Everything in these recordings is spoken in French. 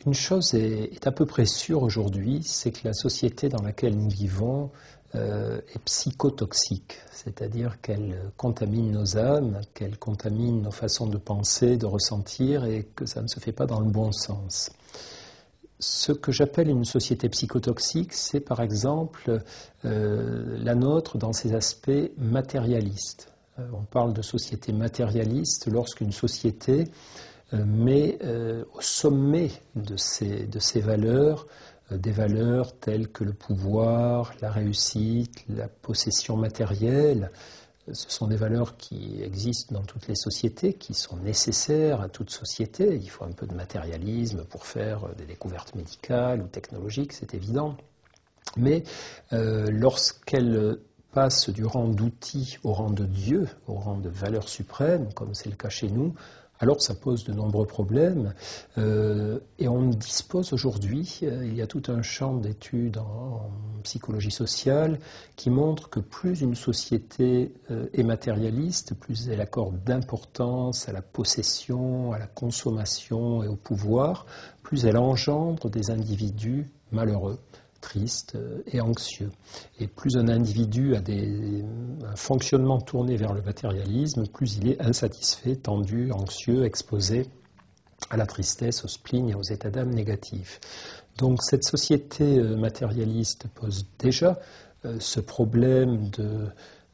Une chose est à peu près sûre aujourd'hui, c'est que la société dans laquelle nous vivons est psychotoxique, c'est-à-dire qu'elle contamine nos âmes, qu'elle contamine nos façons de penser, de ressentir, et que ça ne se fait pas dans le bon sens. Ce que j'appelle une société psychotoxique, c'est par exemple la nôtre dans ses aspects matérialistes. On parle de société matérialiste lorsqu'une société met au sommet de ses valeurs des valeurs telles que le pouvoir, la réussite, la possession matérielle. Ce sont des valeurs qui existent dans toutes les sociétés, qui sont nécessaires à toute société. Il faut un peu de matérialisme pour faire des découvertes médicales ou technologiques, c'est évident. Mais lorsqu'elles passent du rang d'outils au rang de Dieu, au rang de valeur suprême, comme c'est le cas chez nous, alors ça pose de nombreux problèmes. Et on dispose aujourd'hui, il y a tout un champ d'études en psychologie sociale qui montre que plus une société est matérialiste, plus elle accorde d'importance à la possession, à la consommation et au pouvoir, plus elle engendre des individus malheureux, triste et anxieux. Et plus un individu a un fonctionnement tourné vers le matérialisme, plus il est insatisfait, tendu, anxieux, exposé à la tristesse, au spleen et aux états d'âme négatifs. Donc cette société matérialiste pose déjà ce problème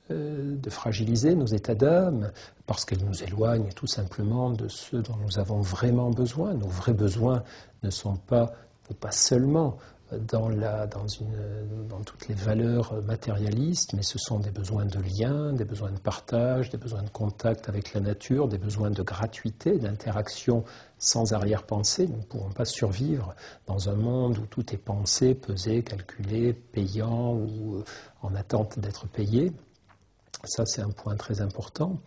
de fragiliser nos états d'âme parce qu'elle nous éloigne tout simplement de ce dont nous avons vraiment besoin. Nos vrais besoins ne sont pas, ou pas seulement, dans toutes les valeurs matérialistes, mais ce sont des besoins de lien, des besoins de partage, des besoins de contact avec la nature, des besoins de gratuité, d'interaction sans arrière-pensée. Nous ne pourrons pas survivre dans un monde où tout est pensé, pesé, calculé, payant ou en attente d'être payé. Ça, c'est un point très important.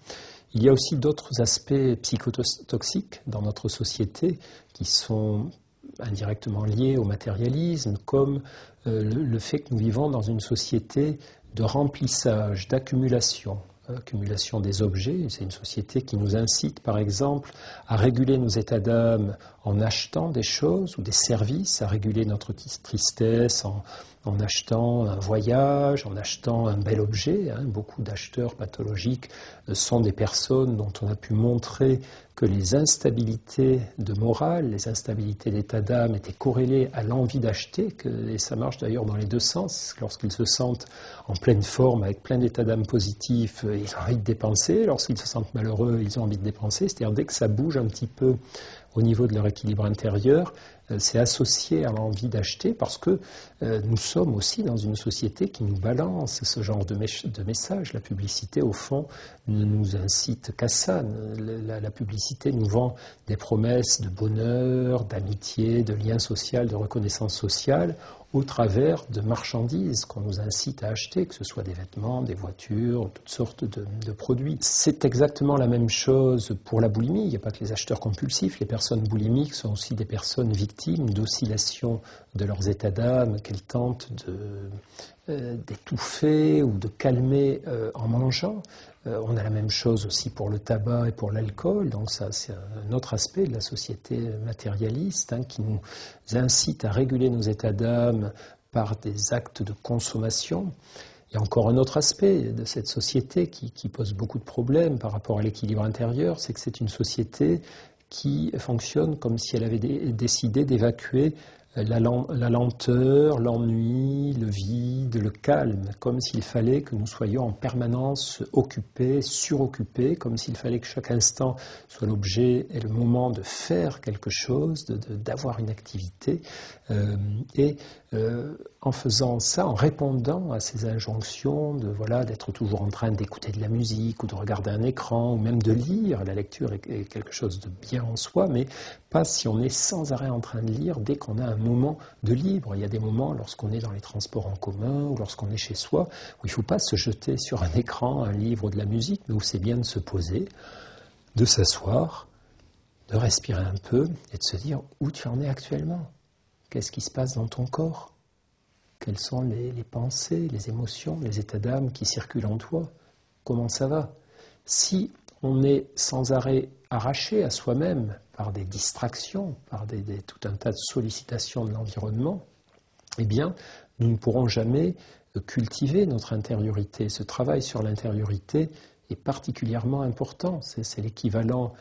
Il y a aussi d'autres aspects psychotoxiques dans notre société qui sont indirectement liés au matérialisme, comme le fait que nous vivons dans une société de remplissage, d'accumulation, accumulation des objets. C'est une société qui nous incite, par exemple, à réguler nos états d'âme en achetant des choses ou des services, à réguler notre tristesse en achetant un voyage, en achetant un bel objet. Beaucoup d'acheteurs pathologiques sont des personnes dont on a pu montrer que les instabilités de morale, les instabilités d'état d'âme étaient corrélées à l'envie d'acheter, et ça marche d'ailleurs dans les deux sens. Lorsqu'ils se sentent en pleine forme, avec plein d'états d'âme positifs, ils ont envie de dépenser. Lorsqu'ils se sentent malheureux, ils ont envie de dépenser. C'est-à-dire dès que ça bouge un petit peu au niveau de leur équilibre intérieur, c'est associé à l'envie d'acheter parce que nous sommes aussi dans une société qui nous balance ce genre de messages. La publicité, au fond, ne nous incite qu'à ça. La publicité nous vend des promesses de bonheur, d'amitié, de lien social, de reconnaissance sociale au travers de marchandises qu'on nous incite à acheter, que ce soit des vêtements, des voitures, toutes sortes de produits. C'est exactement la même chose pour la boulimie. Il n'y a pas que les acheteurs compulsifs. Les personnes boulimiques sont aussi des personnes victimes d'oscillations de leurs états d'âme qu'elles tentent d'étouffer ou de calmer en mangeant. On a la même chose aussi pour le tabac et pour l'alcool, donc ça c'est un autre aspect de la société matérialiste qui nous incite à réguler nos états d'âme par des actes de consommation. Il y a encore un autre aspect de cette société qui pose beaucoup de problèmes par rapport à l'équilibre intérieur, c'est que c'est une société qui fonctionne comme si elle avait décidé d'évacuer la lenteur, l'ennui, le vide, le calme, comme s'il fallait que nous soyons en permanence occupés, suroccupés, comme s'il fallait que chaque instant soit l'objet et le moment de faire quelque chose, d'avoir une activité. En faisant ça, en répondant à ces injonctions d'être toujours en train d'écouter de la musique ou de regarder un écran ou même de lire, la lecture est quelque chose de bien en soi, mais pas si on est sans arrêt en train de lire dès qu'on a un moment de libre. Il y a des moments lorsqu'on est dans les transports en commun ou lorsqu'on est chez soi où il ne faut pas se jeter sur un écran, un livre ou de la musique, mais où c'est bien de se poser, de s'asseoir, de respirer un peu et de se dire où tu en es actuellement. Qu'est-ce qui se passe dans ton corps? Quelles sont les pensées, les émotions, les états d'âme qui circulent en toi? Comment ça va? Si on est sans arrêt arraché à soi-même par des distractions, par tout un tas de sollicitations de l'environnement, eh bien, nous ne pourrons jamais cultiver notre intériorité. Ce travail sur l'intériorité est particulièrement important. C'est l'équivalent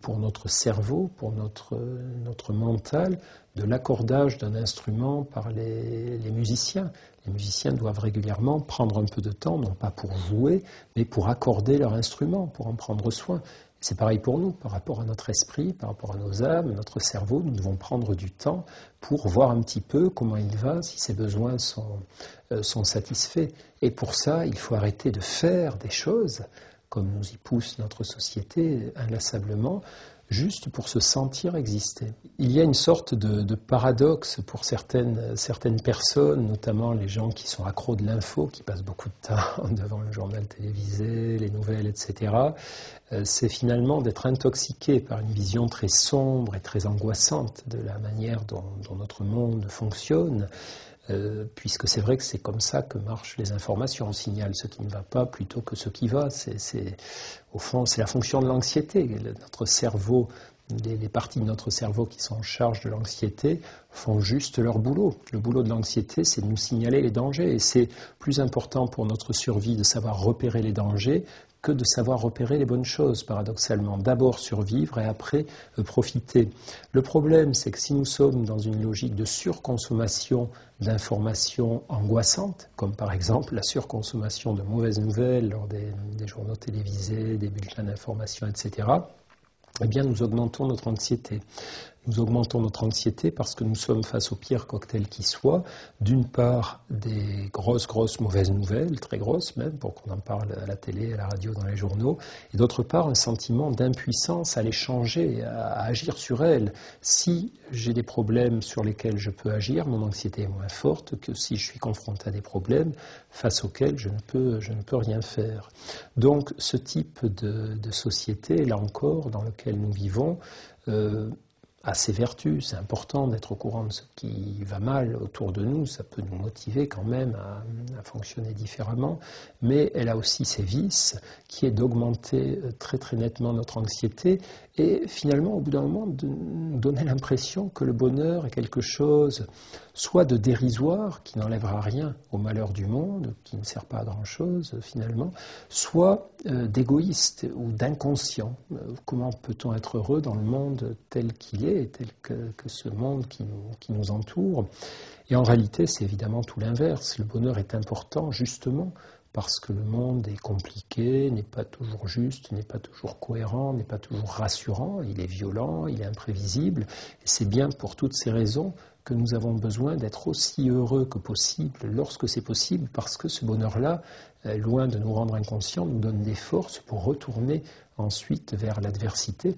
pour notre cerveau, pour notre mental, de l'accordage d'un instrument par les musiciens. Les musiciens doivent régulièrement prendre un peu de temps, non pas pour jouer, mais pour accorder leur instrument, pour en prendre soin. C'est pareil pour nous, par rapport à notre esprit, par rapport à nos âmes, notre cerveau, nous devons prendre du temps pour voir un petit peu comment il va, si ses besoins sont satisfaits. Et pour ça, il faut arrêter de faire des choses, comme nous y pousse notre société inlassablement, juste pour se sentir exister. Il y a une sorte de paradoxe pour certaines personnes, notamment les gens qui sont accros de l'info, qui passent beaucoup de temps devant le journal télévisé, les nouvelles, etc. C'est finalement d'être intoxiqué par une vision très sombre et très angoissante de la manière dont notre monde fonctionne. Puisque c'est vrai que c'est comme ça que marchent les informations. On signale ce qui ne va pas plutôt que ce qui va. Au fond, c'est la fonction de l'anxiété. Notre cerveau, les parties de notre cerveau qui sont en charge de l'anxiété font juste leur boulot. Le boulot de l'anxiété, c'est de nous signaler les dangers. Et c'est plus important pour notre survie de savoir repérer les dangers que de savoir repérer les bonnes choses, paradoxalement. D'abord survivre et après profiter. Le problème, c'est que si nous sommes dans une logique de surconsommation d'informations angoissantes, comme par exemple la surconsommation de mauvaises nouvelles lors des journaux télévisés, des bulletins d'information, etc., eh bien nous augmentons notre anxiété. Nous augmentons notre anxiété parce que nous sommes face au pire cocktail qui soit. D'une part, des grosses mauvaises nouvelles, très grosses même, pour qu'on en parle à la télé, à la radio, dans les journaux. Et d'autre part, un sentiment d'impuissance à les changer, à agir sur elles. Si j'ai des problèmes sur lesquels je peux agir, mon anxiété est moins forte que si je suis confronté à des problèmes face auxquels je ne peux rien faire. Donc, ce type de société, là encore, dans lequel nous vivons, a ses vertus. C'est important d'être au courant de ce qui va mal autour de nous, ça peut nous motiver quand même à fonctionner différemment, mais elle a aussi ses vices, qui est d'augmenter très nettement notre anxiété et finalement au bout d'un moment de nous donner l'impression que le bonheur est quelque chose soit de dérisoire, qui n'enlèvera rien au malheur du monde, qui ne sert pas à grand chose finalement, soit d'égoïste ou d'inconscient. Comment peut-on être heureux dans le monde tel qu'il est, tel que ce monde qui nous entoure? Et en réalité, c'est évidemment tout l'inverse. Le bonheur est important justement parce que le monde est compliqué, n'est pas toujours juste, n'est pas toujours cohérent, n'est pas toujours rassurant, il est violent, il est imprévisible. Et c'est bien pour toutes ces raisons que nous avons besoin d'être aussi heureux que possible lorsque c'est possible, parce que ce bonheur-là, loin de nous rendre inconscients, nous donne des forces pour retourner ensuite vers l'adversité.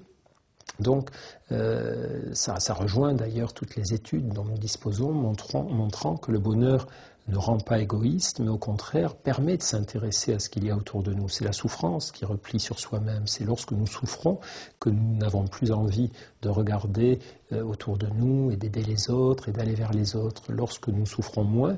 Donc, ça rejoint d'ailleurs toutes les études dont nous disposons, montrant que le bonheur ne rend pas égoïste, mais au contraire permet de s'intéresser à ce qu'il y a autour de nous. C'est la souffrance qui replie sur soi-même. C'est lorsque nous souffrons que nous n'avons plus envie de regarder autour de nous et d'aider les autres et d'aller vers les autres. Lorsque nous souffrons moins,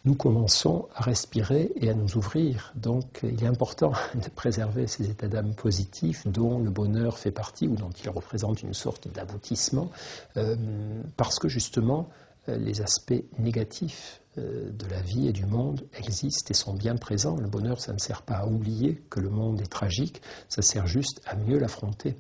nous commençons à respirer et à nous ouvrir. Donc il est important de préserver ces états d'âme positifs dont le bonheur fait partie ou dont il représente une sorte d'aboutissement parce que justement les aspects négatifs de la vie et du monde existent et sont bien présents. Le bonheur, ça ne sert pas à oublier que le monde est tragique, ça sert juste à mieux l'affronter.